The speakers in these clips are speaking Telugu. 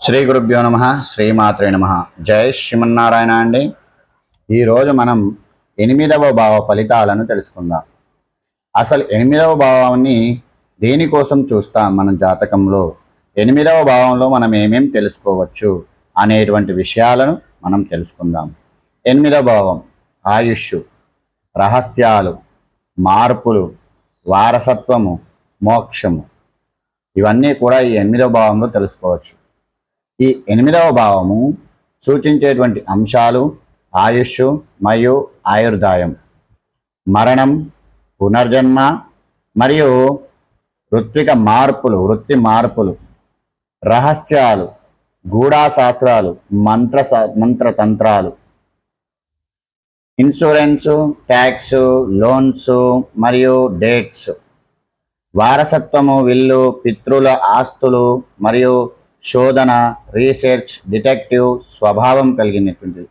శ్రీ గురుభ్యో నమ. శ్రీమాత్రే నమ. జై శ్రీమన్నారాయణ అండి. ఈరోజు మనం 8వ భావ ఫలితాలను తెలుసుకుందాం. అసలు 8వ భావాన్ని దేనికోసం చూస్తాం? మన జాతకంలో 8వ భావంలో మనం ఏమేం తెలుసుకోవచ్చు అనేటువంటి విషయాలను మనం తెలుసుకుందాం. 8వ భావం ఆయుష్, రహస్యాలు, మార్పులు, వారసత్వము, మోక్షము, ఇవన్నీ కూడా ఈ 8వ భావంలో తెలుసుకోవచ్చు. ఈ 8వ భావము సూచించేటువంటి అంశాలు ఆయుష్ మరియు ఆయుర్దాయం, మరణం, పునర్జన్మ మరియు ఋత్విక మార్పులు, వృత్తి మార్పులు, రహస్యాలు, గూఢాశాస్త్రాలు, మంత్రతంత్రాలు, ఇన్సూరెన్సు, ట్యాక్స్, లోన్స్ మరియు డేట్స్, వారసత్వము, విల్లు, పితృల ఆస్తులు మరియు శోధన, రీసెర్చ్, డిటెక్టివ్ స్వభావం కలిగినటువంటి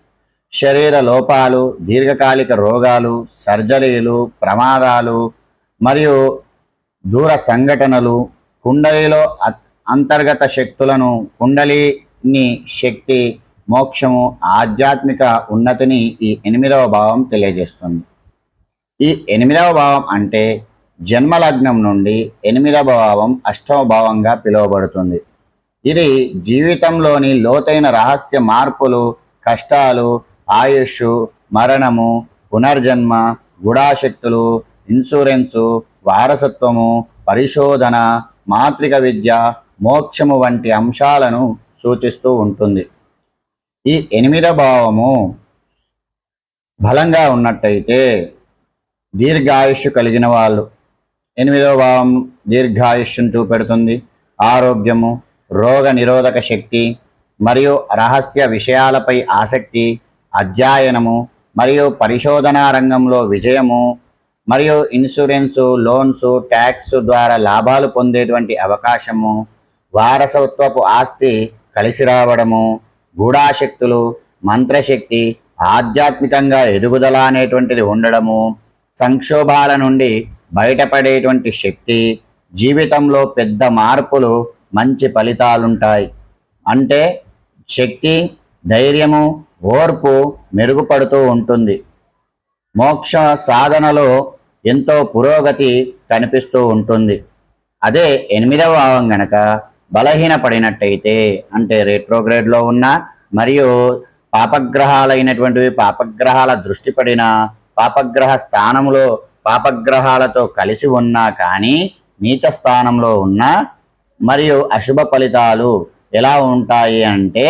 శరీర లోపాలు, దీర్ఘకాలిక రోగాలు, సర్జరీలు, ప్రమాదాలు మరియు దూర సంఘటనలు, కుండలిలో అంతర్గత శక్తులను, కుండలిని శక్తి, మోక్షము, ఆధ్యాత్మిక ఉన్నతిని ఈ 8వ భావం తెలియజేస్తుంది. ఈ 8వ భావం అంటే జన్మలగ్నం నుండి 8వ భావం 8వ భావంగా పిలువబడుతుంది. ఇది జీవితంలోని లోతైన రహస్య మార్పులు, కష్టాలు, ఆయుష్, మరణము, పునర్జన్మ, గుడాశక్తులు, ఇన్సూరెన్సు, వారసత్వము, పరిశోధన, మాంత్రిక విద్య, మోక్షము వంటి అంశాలను సూచిస్తూ ఉంటుంది. ఈ 8వ భావము బలంగా ఉన్నట్టయితే దీర్ఘాయుష్ కలిగిన వాళ్ళు, 8వ భావం దీర్ఘాయుష్ను చూపెడుతుంది. ఆరోగ్యము, రోగ నిరోధక శక్తి మరియు రహస్య విషయాలపై ఆసక్తి, అధ్యయనము మరియు పరిశోధనా రంగంలో విజయము మరియు ఇన్సూరెన్సు, లోన్స్, ట్యాక్స్ ద్వారా లాభాలు పొందేటువంటి అవకాశము, వారసత్వపు ఆస్తి కలిసి రావడము, గూఢాశక్తులు, మంత్రశక్తి, ఆధ్యాత్మికంగా ఎదుగుదల అనేటువంటిది ఉండడము, సంక్షోభాల నుండి బయటపడేటువంటి శక్తి, జీవితంలో పెద్ద మార్పులు, మంచి ఫలితాలుంటాయి. అంటే శక్తి, ధైర్యము, ఓర్పు మెరుగుపడుతూ ఉంటుంది. మోక్ష సాధనలో ఎంతో పురోగతి కనిపిస్తూ ఉంటుంది. అదే 8వ భావం గనక బలహీనపడినట్టయితే, అంటే రెట్రోగ్రేడ్లో ఉన్న మరియు పాపగ్రహాలైనటువంటివి, పాపగ్రహాల దృష్టి పడిన, పాపగ్రహ స్థానంలో పాపగ్రహాలతో కలిసి ఉన్నా కానీ నీచ స్థానంలో ఉన్నా మరియు అశుభ ఫలితాలు ఎలా ఉంటాయి అంటే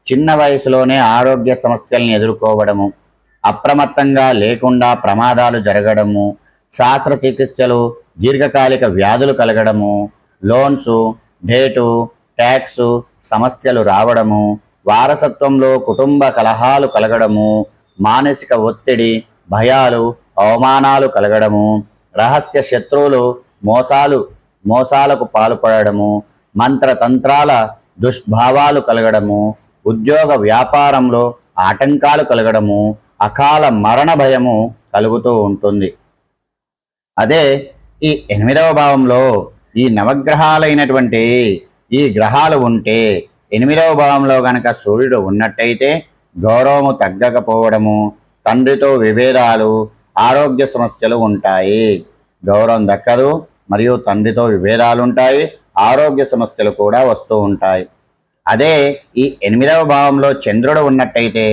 చిన్న వయసులోనే ఆరోగ్య సమస్యల్ని ఎదుర్కోవడము, అప్రమత్తంగా లేకుండా ప్రమాదాలు జరగడము, శస్త్రచికిత్సలు, దీర్ఘకాలిక వ్యాధులు కలగడము, లోన్స్, డేటు, ట్యాక్స్ సమస్యలు రావడము, వారసత్వంలో కుటుంబ కలహాలు కలగడము, మానసిక ఒత్తిడి, భయాలు, అవమానాలు కలగడము, రహస్య శత్రువులు మోసాలకు పాల్పడము, మంత్రతంత్రాల దుష్భావాలు కలగడము, ఉద్యోగ వ్యాపారంలో ఆటంకాలు కలగడము, అకాల మరణ భయము కలుగుతూ ఉంటుంది. అదే ఈ 8వ భావంలో ఈ నవగ్రహాలైనటువంటి ఈ గ్రహాలు ఉంటే, 8వ భావంలో గనక సూర్యుడు ఉన్నట్టయితే గౌరవము తగ్గకపోవడము, తండ్రితో విభేదాలు, ఆరోగ్య సమస్యలు ఉంటాయి. గౌరవం దక్కదు మరియు తండ్రితో విభేదాలు ఉంటాయి, ఆరోగ్య సమస్యలు కూడా వస్తూ ఉంటాయి. అదే ఈ 8వ భావంలో చంద్రుడు ఉన్నట్టయితే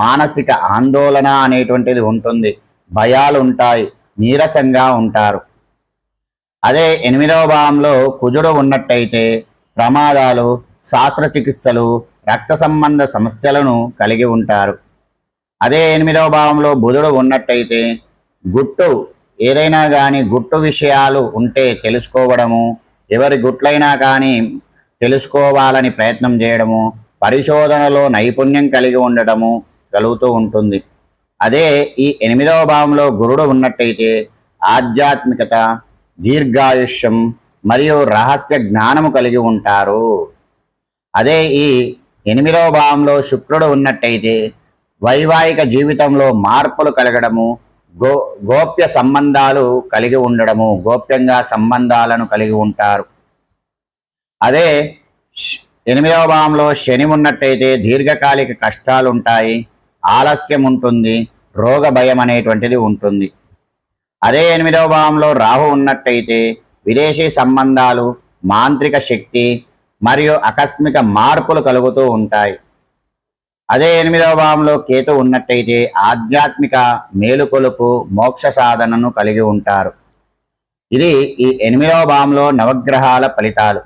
మానసిక ఆందోళన అనేటువంటిది ఉంటుంది, భయాలు ఉంటాయి, నీరసంగా ఉంటారు. అదే 8వ భావంలో కుజుడు ఉన్నట్టయితే ప్రమాదాలు, శస్త్రచికిత్సలు, రక్త సంబంధ సమస్యలను కలిగి ఉంటారు. అదే 8వ భావంలో బుధుడు ఉన్నట్టయితే ఏదైనా కానీ గుట్టు విషయాలు ఉంటే తెలుసుకోవడము, ఎవరి గుట్లైనా కానీ తెలుసుకోవాలని ప్రయత్నం చేయడము, పరిశోధనలో నైపుణ్యం కలిగి ఉండడము కలుగుతూ ఉంటుంది. అదే ఈ 8వ భావంలో గురుడు ఉన్నట్టయితే ఆధ్యాత్మికత, దీర్ఘాయుష్యం మరియు రహస్య జ్ఞానము కలిగి ఉంటారు. అదే ఈ 8వ భావంలో శుక్రుడు ఉన్నట్టయితే వైవాహిక జీవితంలో మార్పులు కలగడము, గోప్య సంబంధాలు కలిగి ఉండడము, గోప్యంగా సంబంధాలను కలిగి ఉంటారు. అదే 8వ భావంలో శని ఉన్నట్టయితే దీర్ఘకాలిక కష్టాలు ఉంటాయి, ఆలస్యం ఉంటుంది, రోగ భయం అనేటువంటిది ఉంటుంది. అదే 8వ భావంలో రాహు ఉన్నట్టయితే విదేశీ సంబంధాలు, మాంత్రిక శక్తి మరియు ఆకస్మిక మార్పులు కలుగుతూ ఉంటాయి. అదే 8వ భావంలో కేతు ఉన్నట్టయితే ఆధ్యాత్మిక మేలుకొలుపు, మోక్ష సాధనను కలిగి ఉంటారు. ఇది ఈ 8వ భావంలో నవగ్రహాల ఫలితాలు.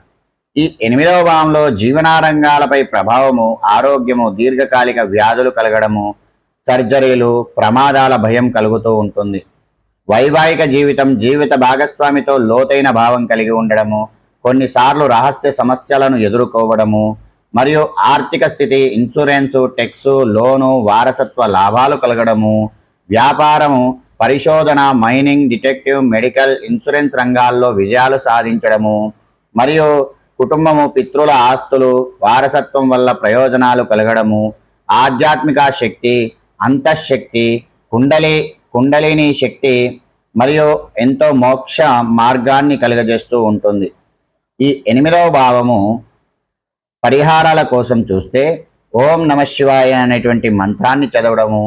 ఈ 8వ భావంలో జీవనారంగాలపై ప్రభావము, ఆరోగ్యము, దీర్ఘకాలిక వ్యాధులు కలగడము, సర్జరీలు, ప్రమాదాల భయం కలుగుతూ ఉంటుంది. వైవాహిక జీవితం, జీవిత భాగస్వామితో లోతైన భావం కలిగి ఉండడము, కొన్నిసార్లు రహస్య సమస్యలను ఎదుర్కోవడము, మరియు ఆర్థిక స్థితి, ఇన్సూరెన్సు, టెక్సు, లోను, వారసత్వ లాభాలు కలగడము, వ్యాపారము, పరిశోధన, మైనింగ్, డిటెక్టివ్, మెడికల్, ఇన్సూరెన్స్ రంగాల్లో విజయాలు సాధించడము, మరియు కుటుంబము, పితృల ఆస్తులు, వారసత్వం వల్ల ప్రయోజనాలు కలగడము, ఆధ్యాత్మిక శక్తి, అంతఃశక్తి, కుండలిని శక్తి మరియు ఎంతో మోక్ష మార్గాన్ని కలుగజేస్తూ ఉంటుంది. ఈ 8వ భావము పరిహారాల కోసం చూస్తే ఓం నమఃశివాయ అనేటువంటి మంత్రాన్ని చదవడము,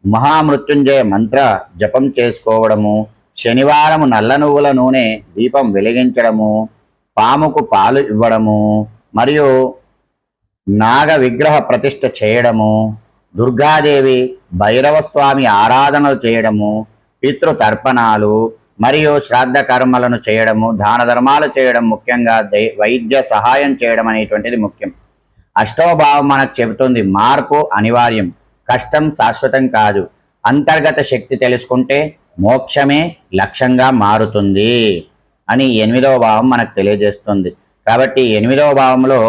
మహామృత్యుంజయ మంత్ర జపం చేసుకోవడము, శనివారము నల్ల నువ్వుల నూనె దీపం వెలిగించడము, పాముకు పాలు ఇవ్వడము, మరియు నాగ విగ్రహ ప్రతిష్ఠ చేయడము, దుర్గాదేవి, భైరవస్వామి ఆరాధనలు చేయడము, పితృతర్పణాలు మరియు శ్రాద్ధ కర్మలను చేయడము, దాన ధర్మాలు చేయడం, ముఖ్యంగా వైద్య సహాయం చేయడం అనేటువంటిది ముఖ్యం. 8వ భావం మనకు చెబుతుంది మార్పు అనివార్యం, కష్టం శాశ్వతం కాదు, అంతర్గత శక్తి తెలుసుకుంటే మోక్షమే లక్ష్యంగా మారుతుంది అని 8వ భావం మనకు తెలియజేస్తుంది. కాబట్టి 8వ భావంలో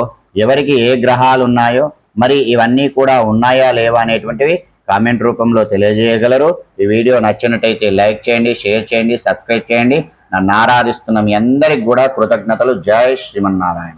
ఎవరికి ఏ గ్రహాలు ఉన్నాయో, మరి ఇవన్నీ కూడా ఉన్నాయా లేవా అనేటువంటివి కామెంట్ రూపంలో తెలియజేయగలరు. ఈ వీడియో నచ్చినట్టయితే లైక్ చేయండి, షేర్ చేయండి, సబ్స్క్రైబ్ చేయండి. నన్ను ఆరాధిస్తున్న మీ అందరికి కూడా కృతజ్ఞతలు. జై శ్రీమన్నారాయణ.